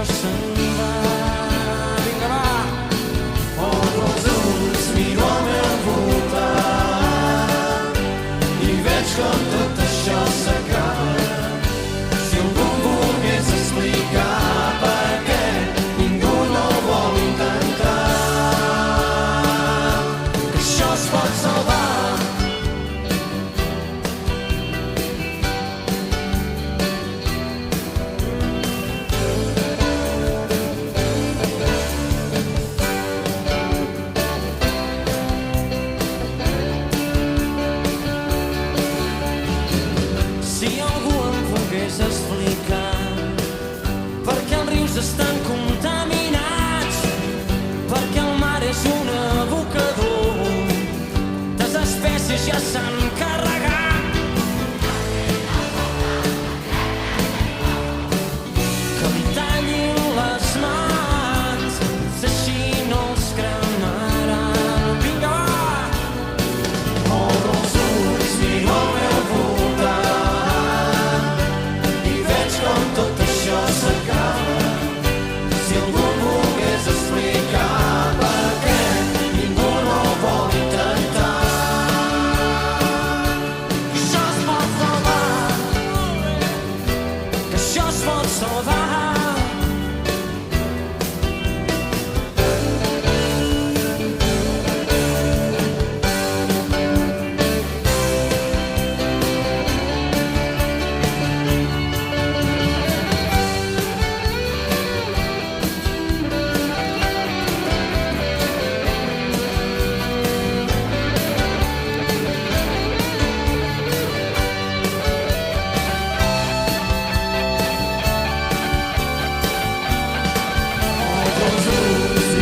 això se'n va. Vinga, va! Obro els ulls, miro al meu voltant i veig com tot això s'acaba. Si algú em volgués explicar per què ningú no ho vol intentar, que això es pot salvar. Si algú em volgués explicar per què els rius estan contaminats, perquè el mar és un abocador, les espècies ja s'han carregat, que li tallin les mans, així no els cremaran. Vinga, va! Obro els ulls, miro al meu voltant i veig com tot això s'acaba. Si algú em volgués explicar per què ningú no ho vol intentar, que això es pot salvar, que això es pot salvar.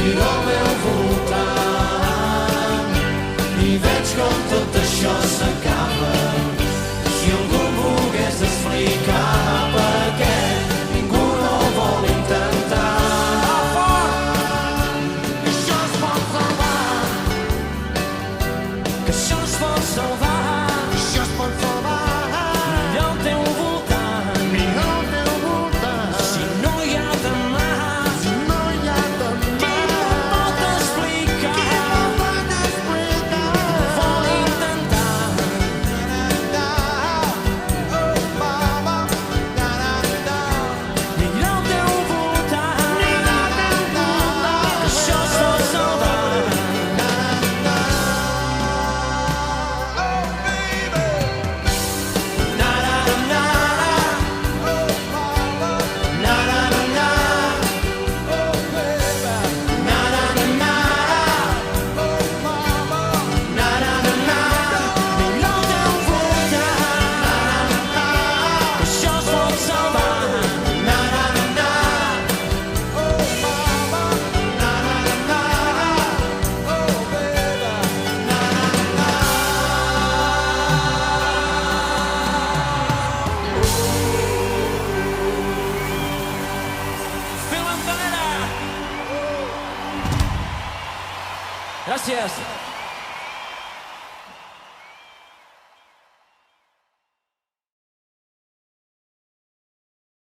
Miro al meu voltant i veig com tot això s'acaba. Si algú em volgués explicar per què ningú no ho vol intentar, que això es pot salvar, que això es pot salvar, que això es pot salvar. Mira al teu voltant, mira al teu voltant, si no hi ha demà, gràcies.